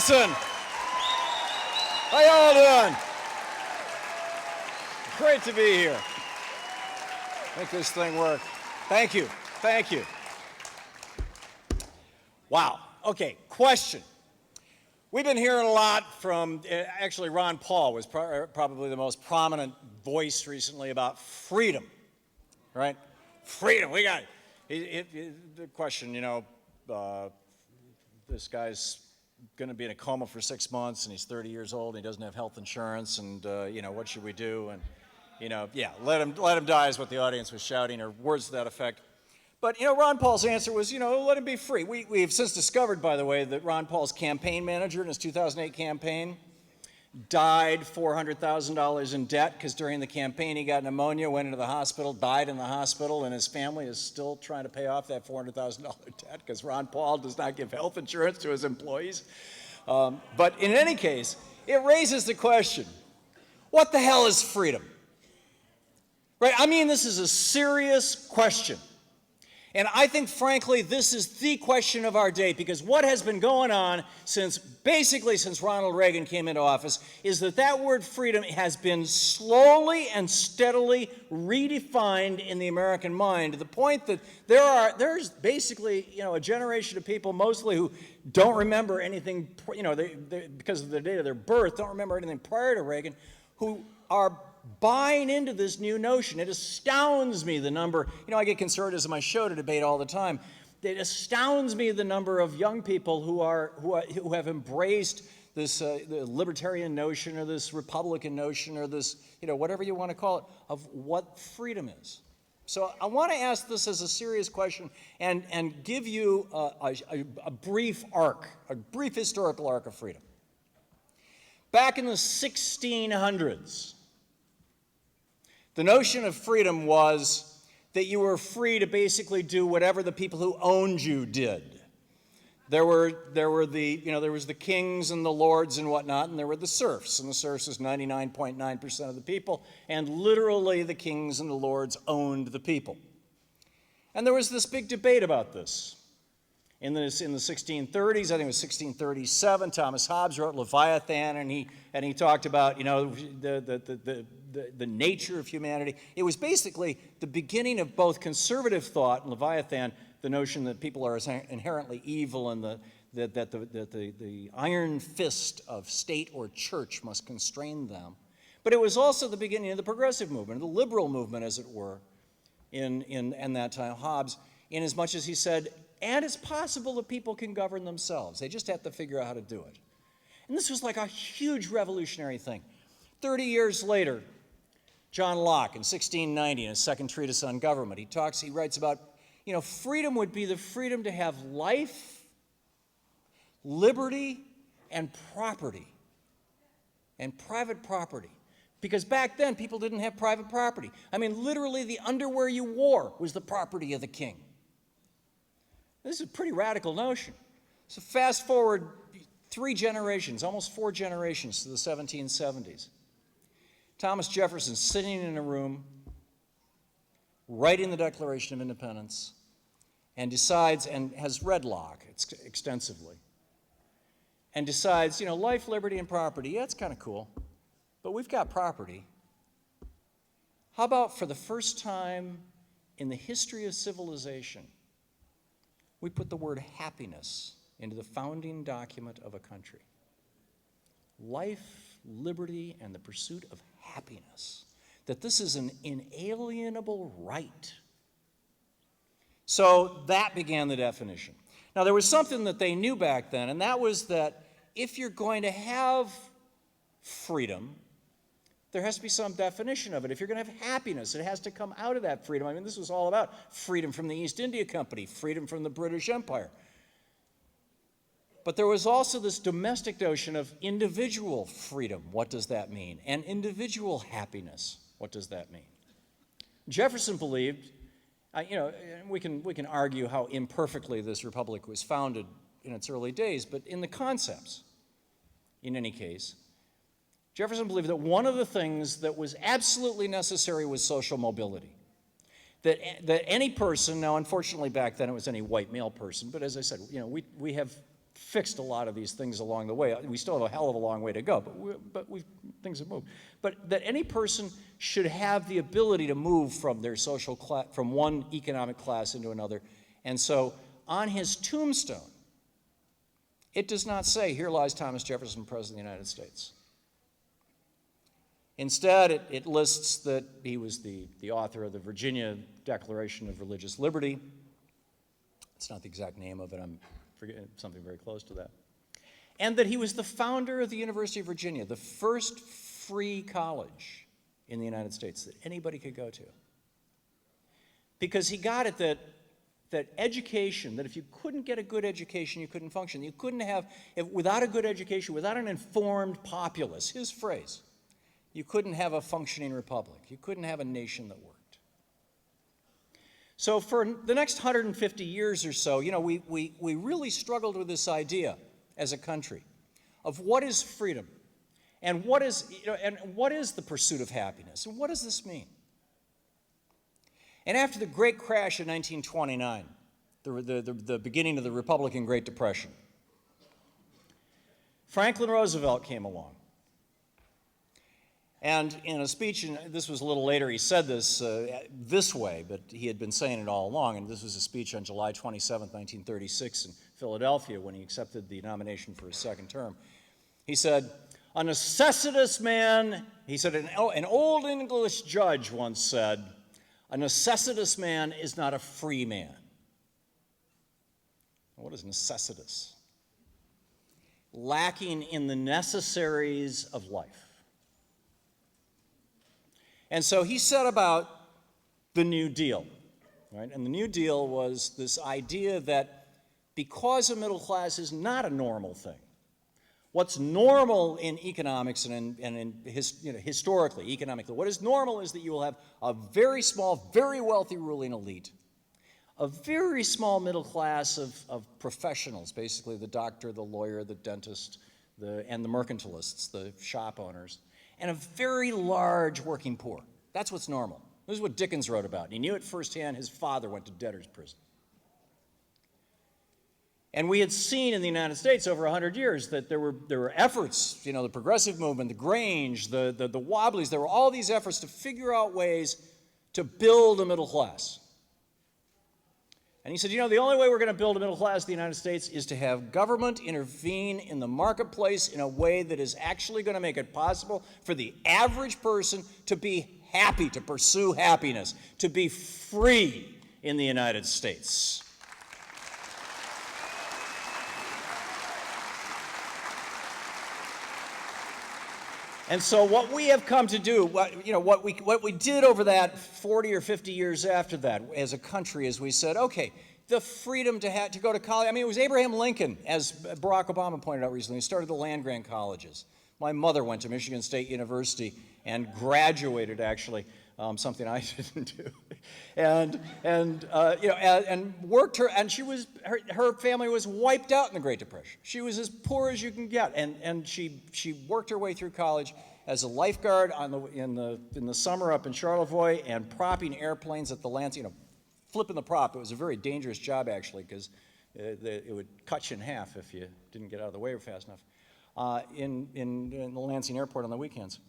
Jefferson. How y'all doing? Great to be here. Make this thing work. Thank you. Thank you. Wow. Okay, question. We've been hearing a lot from, actually Ron Paul was probably the most prominent voice recently about freedom, right? Freedom, we got it. The question, this guy's going to be in a coma for 6 months and he's 30 years old and he doesn't have health insurance and, what should we do? And, let him die is what the audience was shouting, or words to that effect. But, Ron Paul's answer was, let him be free. We've since discovered, by the way, that Ron Paul's campaign manager in his 2008 campaign died $400,000 in debt because during the campaign he got pneumonia, went into the hospital, died in the hospital, and his family is still trying to pay off that $400,000 debt because Ron Paul does not give health insurance to his employees. But in any case, it raises the question, what the hell is freedom? Right? I mean, this is a serious question. And I think, frankly, this is the question of our day, because what has been going on since Ronald Reagan came into office is that word freedom has been slowly and steadily redefined in the American mind, to the point that there's basically, a generation of people mostly who don't remember anything, they, because of the date of their birth, don't remember anything prior to Reagan, who are buying into this new notion. It astounds me the number, I get conservatives on my show to debate all the time. It astounds me the number of young people who have embraced this the libertarian notion, or this Republican notion, or this, whatever you want to call it, of what freedom is. So I want to ask this as a serious question and give you a brief historical arc of freedom. Back in the 1600s, the notion of freedom was that you were free to basically do whatever the people who owned you did. There was the kings and the lords and whatnot, and there were the serfs, and the serfs was 99.9% of the people, and literally the kings and the lords owned the people. And there was this big debate about this. In the 1630s, I think it was 1637, Thomas Hobbes wrote Leviathan, and he talked about, the nature of humanity. It was basically the beginning of both conservative thought in Leviathan, the notion that people are inherently evil, and that the iron fist of state or church must constrain them. But it was also the beginning of the progressive movement, the liberal movement, as it were, in that time, Hobbes, in as much as he said, and it's possible that people can govern themselves. They just have to figure out how to do it. And this was like a huge revolutionary thing. 30 years later, John Locke, in 1690, in his second treatise on government, he writes about, freedom would be the freedom to have life, liberty, and property, and private property. Because back then, people didn't have private property. I mean, literally, the underwear you wore was the property of the king. This is a pretty radical notion. So fast forward 3 generations, almost 4 generations, to the 1770s. Thomas Jefferson sitting in a room, writing the Declaration of Independence, and decides, and has read Locke extensively, and decides, life, liberty, and property, yeah, it's kind of cool, but we've got property. How about, for the first time in the history of civilization, we put the word happiness into the founding document of a country? Life, liberty, and the pursuit of happiness. That this is an inalienable right. So that began the definition. Now, there was something that they knew back then, and that was that if you're going to have freedom, there has to be some definition of it. If you're going to have happiness, it has to come out of that freedom. I mean, this was all about freedom from the East India Company, freedom from the British Empire. But there was also this domestic notion of individual freedom. What does that mean? And individual happiness. What does that mean? Jefferson believed, we can argue how imperfectly this republic was founded in its early days, but in the concepts, in any case, Jefferson believed that one of the things that was absolutely necessary was social mobility. That any person, now unfortunately back then it was any white male person, but as I said, we have fixed a lot of these things along the way. We still have a hell of a long way to go, but things have moved. But that any person should have the ability to move from their social class, from one economic class into another. And so on his tombstone, it does not say, "Here lies Thomas Jefferson, President of the United States." Instead, it lists that he was the author of the Virginia Declaration of Religious Liberty. It's not the exact name of it. I'm forgetting something very close to that. And that he was the founder of the University of Virginia, the first free college in the United States that anybody could go to. Because he got it that education, that if you couldn't get a good education, you couldn't function. You couldn't have, without a good education, without an informed populace, his phrase, you couldn't have a functioning republic. You couldn't have a nation that worked. So for the next 150 years or so, we really struggled with this idea as a country of what is freedom and what is the pursuit of happiness and what does this mean? And after the great crash in 1929, the beginning of the Republican Great Depression, Franklin Roosevelt came along. And in a speech, and this was a little later, he said this way, but he had been saying it all along, and this was a speech on July 27, 1936 in Philadelphia when he accepted the nomination for his second term. He said, "A necessitous man," he said, an old English judge once said, "A necessitous man is not a free man." What is necessitous? Lacking in the necessaries of life. And so he set about the New Deal, right? And the New Deal was this idea that because a middle class is not a normal thing, what's normal in economics and historically, economically, what is normal is that you will have a very small, very wealthy ruling elite, a very small middle class of professionals, basically the doctor, the lawyer, the dentist, and the mercantilists, the shop owners, and a very large working poor. That's what's normal. This is what Dickens wrote about. And he knew it firsthand. His father went to debtor's prison. And we had seen in the United States over 100 years that there were efforts, the progressive movement, the Grange, the Wobblies, there were all these efforts to figure out ways to build a middle class. And he said, the only way we're going to build a middle class in the United States is to have government intervene in the marketplace in a way that is actually going to make it possible for the average person to be happy, to pursue happiness, to be free in the United States. And so what we have come to do, what we did over that 40 or 50 years after that as a country is we said, okay, the freedom to go to college. I mean, it was Abraham Lincoln, as Barack Obama pointed out recently, who started the land-grant colleges. My mother went to Michigan State University and graduated, actually, something I didn't do, and worked her. And her family was wiped out in the Great Depression. She was as poor as you can get, and she worked her way through college as a lifeguard in the summer up in Charlevoix and propping airplanes at the Lansing, flipping the prop. It was a very dangerous job actually because it would cut you in half if you didn't get out of the way fast enough in the Lansing airport on the weekends.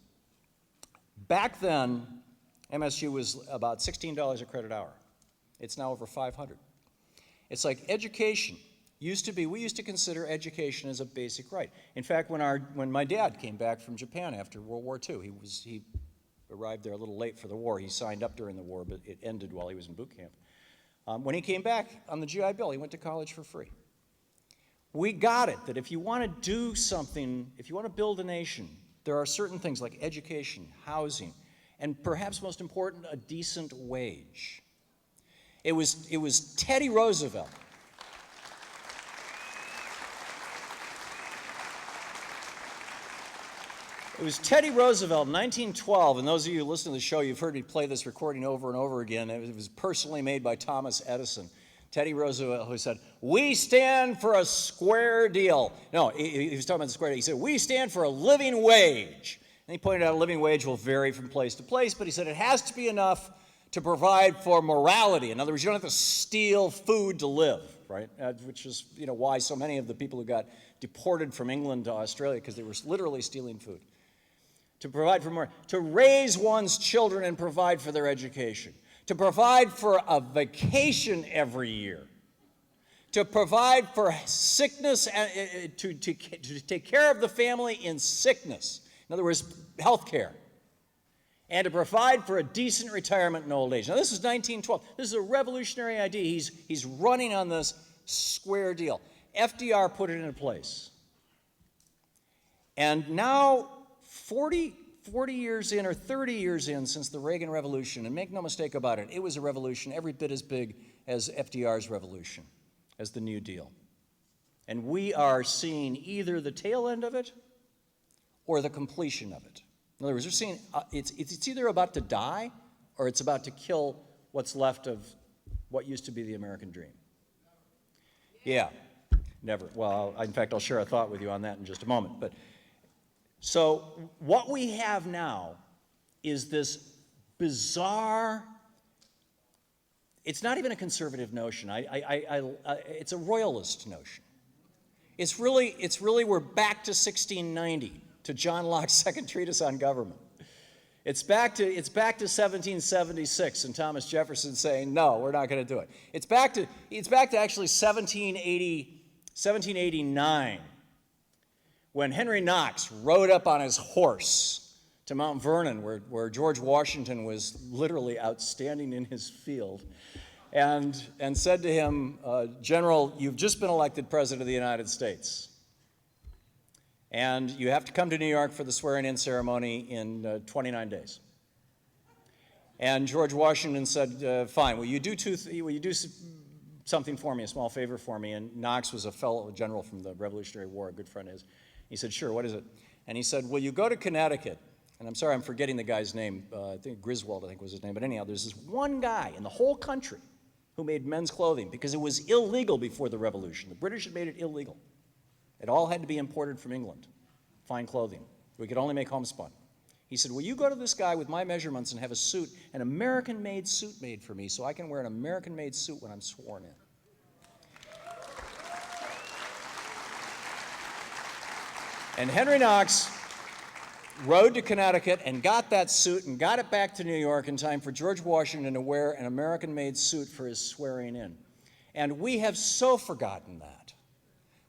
Back then, MSU was about $16 a credit hour. It's now over $500. It's like education. We used to consider education as a basic right. In fact, when my dad came back from Japan after World War II, he arrived there a little late for the war. He signed up during the war, but it ended while he was in boot camp. When he came back on the GI Bill, he went to college for free. We got it, that if you want to do something, if you want to build a nation, there are certain things like education, housing, and perhaps most important, a decent wage. It was Teddy Roosevelt. It was Teddy Roosevelt in 1912, and those of you who listen to the show, you've heard me play this recording over and over again. It was personally made by Thomas Edison. Teddy Roosevelt, who said, "We stand for a square deal." No, he was talking about the square deal. He said, "We stand for a living wage." And he pointed out a living wage will vary from place to place, but he said it has to be enough to provide for morality. In other words, you don't have to steal food to live, right? Which is, why so many of the people who got deported from England to Australia, because they were literally stealing food. To provide for more, to raise one's children and provide for their education, to provide for a vacation every year, to provide for sickness, and to take care of the family in sickness. In other words, health care. And to provide for a decent retirement in old age. Now, this is 1912. This is a revolutionary idea. He's running on this square deal. FDR put it into place. And now, 40 years in or 30 years in since the Reagan Revolution, and make no mistake about it, it was a revolution every bit as big as FDR's revolution, as the New Deal. And we are seeing either the tail end of it or the completion of it. In other words, we're seeing it's either about to die or it's about to kill what's left of what used to be the American dream. Yeah, never. Well, in fact, I'll share a thought with you on that in just a moment. But so what we have now is this bizarre, it's not even a conservative notion. It's a royalist notion. It's really we're back to 1690. To John Locke's second treatise on government. It's back to 1776 and Thomas Jefferson saying, no, we're not going to do it. It's back to actually 1789 when Henry Knox rode up on his horse to Mount Vernon where George Washington was literally outstanding in his field and said to him, General, you've just been elected President of the United States. And you have to come to New York for the swearing-in ceremony in 29 days. And George Washington said, fine, will you do something for me, a small favor for me? And Knox was a fellow general from the Revolutionary War, a good friend of his. He said, sure, what is it? And he said, will you go to Connecticut? And I'm sorry, I'm forgetting the guy's name. I think Griswold, I think was his name. But anyhow, there's this one guy in the whole country who made men's clothing because it was illegal before the Revolution. The British had made it illegal. It all had to be imported from England, fine clothing. We could only make homespun. He said, will you go to this guy with my measurements and have a suit, an American-made suit made for me so I can wear an American-made suit when I'm sworn in? And Henry Knox rode to Connecticut and got that suit and got it back to New York in time for George Washington to wear an American-made suit for his swearing in. And we have so forgotten that.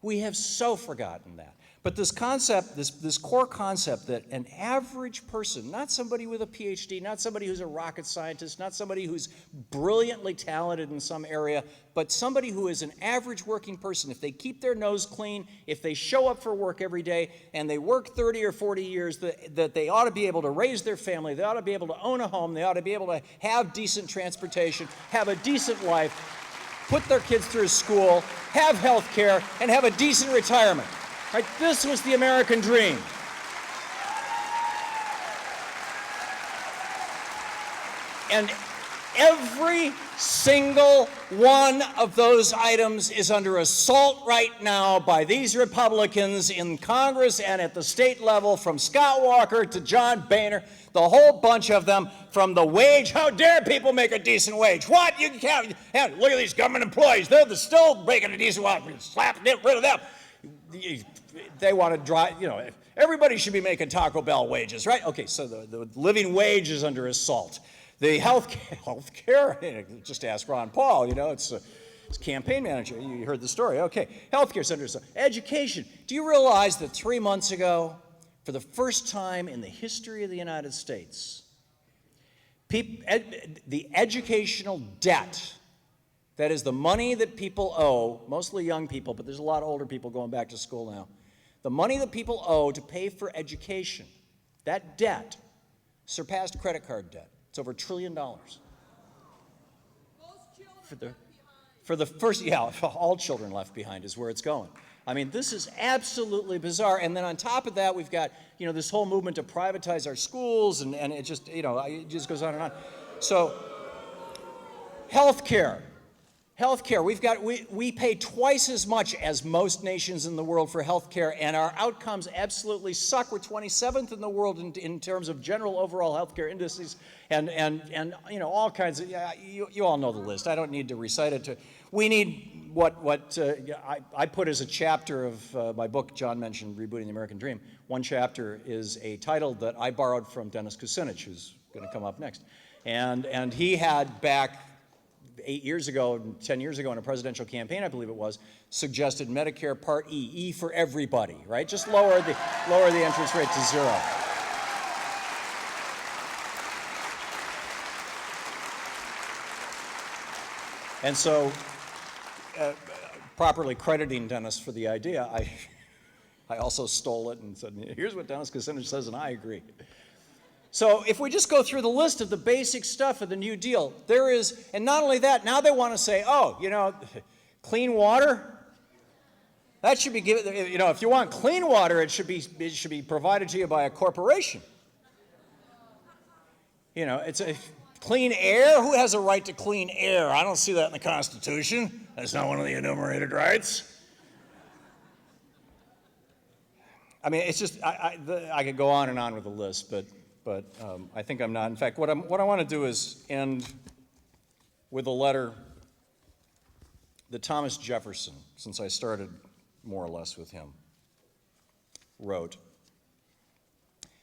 We have so forgotten that. But this concept, this core concept that an average person, not somebody with a PhD, not somebody who's a rocket scientist, not somebody who's brilliantly talented in some area, but somebody who is an average working person, if they keep their nose clean, if they show up for work every day, and they work 30 or 40 years, that they ought to be able to raise their family, they ought to be able to own a home, they ought to be able to have decent transportation, have a decent life, put their kids through school, have health care, and have a decent retirement. Right? This was the American dream. And every single one of those items is under assault right now by these Republicans in Congress and at the state level, from Scott Walker to John Boehner, the whole bunch of them, from the wage. How dare people make a decent wage? What? You can't. Look at these government employees. They're still making a decent wage. Slap rid of them. They want to drive, everybody should be making Taco Bell wages, right? Okay, so the living wage is under assault. The health care, just ask Ron Paul, it's campaign manager. You heard the story. Okay, health care is under assault. Education. Do you realize that 3 months ago, for the first time in the history of the United States, the educational debt, that is the money that people owe, mostly young people, but there's a lot of older people going back to school now, the money that people owe to pay for education, that debt surpassed credit card debt. It's over $1 trillion. For the first, all children left behind is where it's going. I mean, this is absolutely bizarre. And then on top of that, we've got, this whole movement to privatize our schools, and it just, it just goes on and on. So, healthcare. Healthcare, we pay twice as much as most nations in the world for healthcare, and our outcomes absolutely suck. We're 27th in the world in terms of general overall healthcare indices, and all kinds of, you all know the list. I don't need to recite it. We need I put as a chapter of my book, John mentioned, Rebooting the American Dream, one chapter is a title that I borrowed from Dennis Kucinich, who's going to come up next. And he had back 8 years ago, 10 years ago in a presidential campaign, I believe it was, suggested Medicare Part E, E for everybody, right? Just lower the interest rate to zero. And so, properly crediting Dennis for the idea, I also stole it and said, here's what Dennis Kucinich says, and I agree. So if we just go through the list of the basic stuff of the New Deal, there is, and not only that, now they want to say, oh, you know, clean water, that should be given, you know, if you want clean water, it should be provided to you by a corporation. You know, it's a clean air. Who has a right to clean air? I don't see that in the Constitution. That's not one of the enumerated rights. I mean, it's just I could go on and on with the list, but I think I'm not. In fact, what I want to do is end with a letter that Thomas Jefferson, since I started more or less with him, wrote.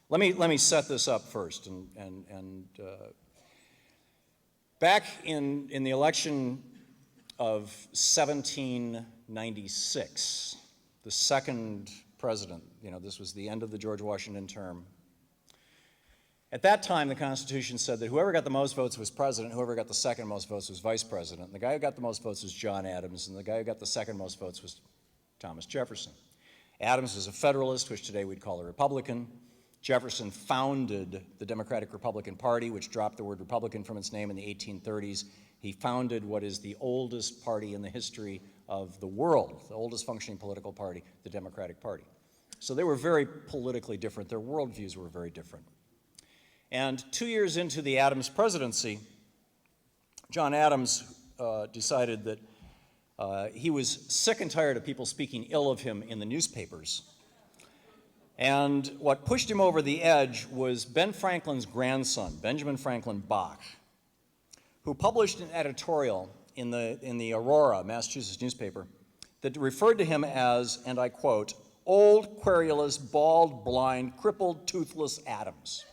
Let me set this up first. And back in the election of 1796, the second president, you know, this was the end of the George Washington term. At that time, the Constitution said that whoever got the most votes was president, whoever got the second most votes was vice president. And the guy who got the most votes was John Adams, and the guy who got the second most votes was Thomas Jefferson. Adams was a Federalist, which today we'd call a Republican. Jefferson founded the Democratic Republican Party, which dropped the word Republican from its name in the 1830s. He founded what is the oldest party in the history of the world, the oldest functioning political party, the Democratic Party. So they were very politically different. Their worldviews were very different. And 2 years into the Adams presidency, John Adams decided that he was sick and tired of people speaking ill of him in the newspapers. And what pushed him over the edge was Ben Franklin's grandson, Benjamin Franklin Bach, who published an editorial in the Aurora, Massachusetts newspaper that referred to him as, and I quote, old, querulous, bald, blind, crippled, toothless Adams.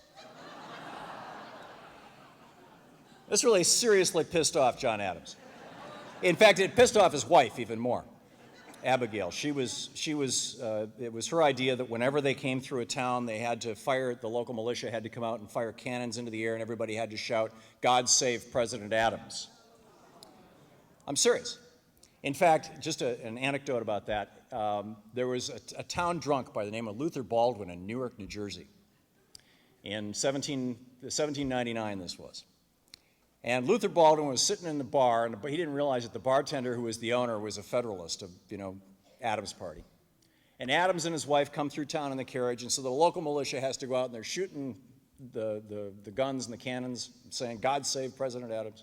This really seriously pissed off John Adams. In fact, it pissed off his wife even more, Abigail. It was her idea that whenever they came through a town, they had to fire, the local militia had to come out and fire cannons into the air, and everybody had to shout, "God save President Adams." I'm serious. In fact, just an anecdote about that, there was a town drunk by the name of Luther Baldwin in Newark, New Jersey. In 1799 this was. And Luther Baldwin was sitting in the bar, but he didn't realize that the bartender who was the owner was a Federalist of, Adams' party. And Adams and his wife come through town in the carriage, and so the local militia has to go out, and they're shooting the guns and the cannons, saying, "God save President Adams."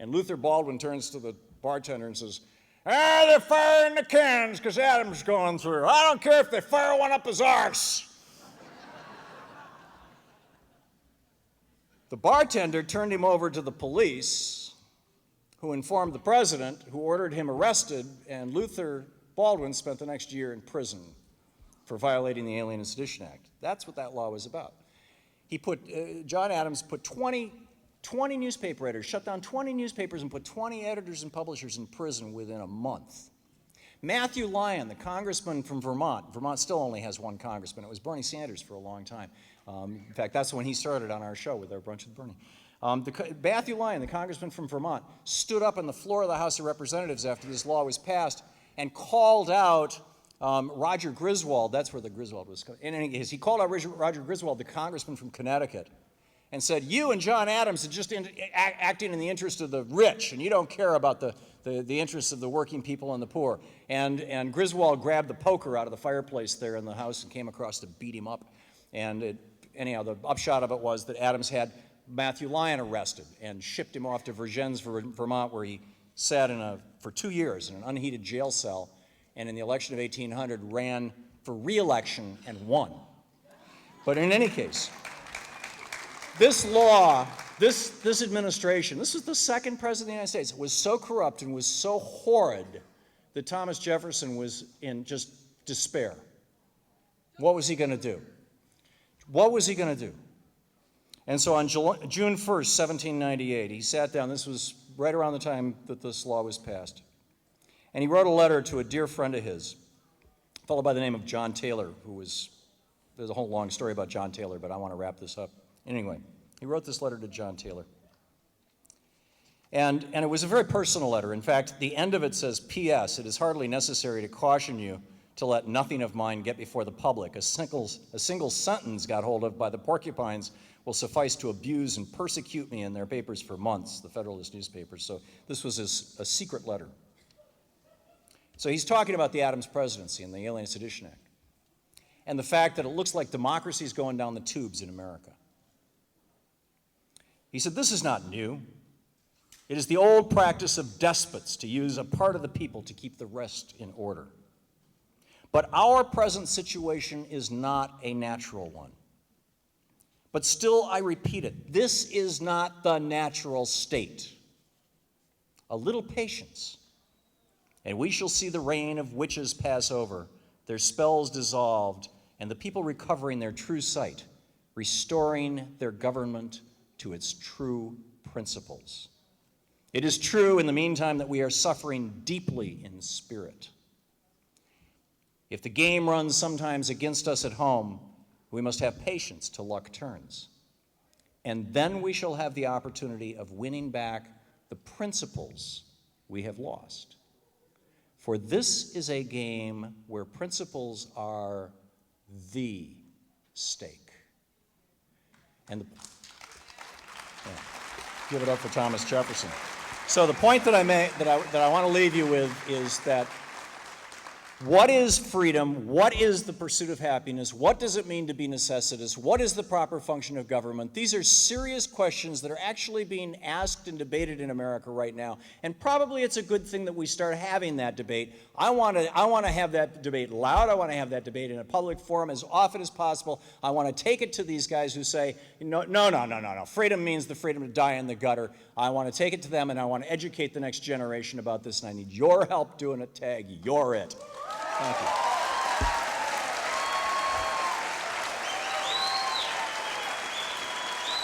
And Luther Baldwin turns to the bartender and says, they're firing the cannons because Adams is going through. I don't care if they fire one up his arse. The bartender turned him over to the police, who informed the president, who ordered him arrested, and Luther Baldwin spent the next year in prison for violating the Alien and Sedition Act. That's what that law was about. John Adams put 20 newspaper editors, shut down 20 newspapers and put 20 editors and publishers in prison within a month. Matthew Lyon, the congressman from Vermont still only has one congressman. It was Bernie Sanders for a long time. In fact, that's when he started on our show with our Brunch with Bernie. Matthew Lyon, the congressman from Vermont, stood up on the floor of the House of Representatives after this law was passed and called out Roger Griswold. That's where the Griswold was. In any case, he called out Roger Griswold, the congressman from Connecticut, and said, "You and John Adams are just acting in the interest of the rich, and you don't care about the interests of the working people and the poor." And Griswold grabbed the poker out of the fireplace there in the house and came across to beat him up. And anyhow, the upshot of it was that Adams had Matthew Lyon arrested and shipped him off to Vergennes, Vermont, where he sat for 2 years in an unheated jail cell, and in the election of 1800 ran for re-election and won. But in any case, this law this administration, this was the second president of the United States, was so corrupt and was so horrid that Thomas Jefferson was in just despair. What was he going to do? What was he going to do? And so on June 1st, 1798, he sat down. This was right around the time that this law was passed. And he wrote a letter to a dear friend of his, a fellow by the name of John Taylor, there's a whole long story about John Taylor, but I want to wrap this up. Anyway, he wrote this letter to John Taylor. And it was a very personal letter. In fact, the end of it says, P.S. It is hardly necessary to caution you to let nothing of mine get before the public. A single sentence got hold of by the Porcupines will suffice to abuse and persecute me in their papers for months, the Federalist newspapers. So this was a secret letter. So he's talking about the Adams presidency and the Alien Sedition Act and the fact that it looks like democracy is going down the tubes in America. He said, this is not new. It is the old practice of despots to use a part of the people to keep the rest in order. But our present situation is not a natural one. But still, I repeat it, this is not the natural state. A little patience, and we shall see the reign of witches pass over, their spells dissolved, and the people recovering their true sight, restoring their government to its true principles. It is true in the meantime that we are suffering deeply in spirit. If the game runs sometimes against us at home, we must have patience till luck turns. And then we shall have the opportunity of winning back the principles we have lost. For this is a game where principles are the stake. And give it up for Thomas Jefferson. So the point that I want to leave you with is that what is freedom? What is the pursuit of happiness? What does it mean to be necessitous? What is the proper function of government? These are serious questions that are actually being asked and debated in America right now. And probably it's a good thing that we start having that debate. I want to have that debate loud. I want to have that debate in a public forum as often as possible. I want to take it to these guys who say, no. Freedom means the freedom to die in the gutter. I want to take it to them, and I want to educate the next generation about this, and I need your help doing it, Tag. You're it. Thank you.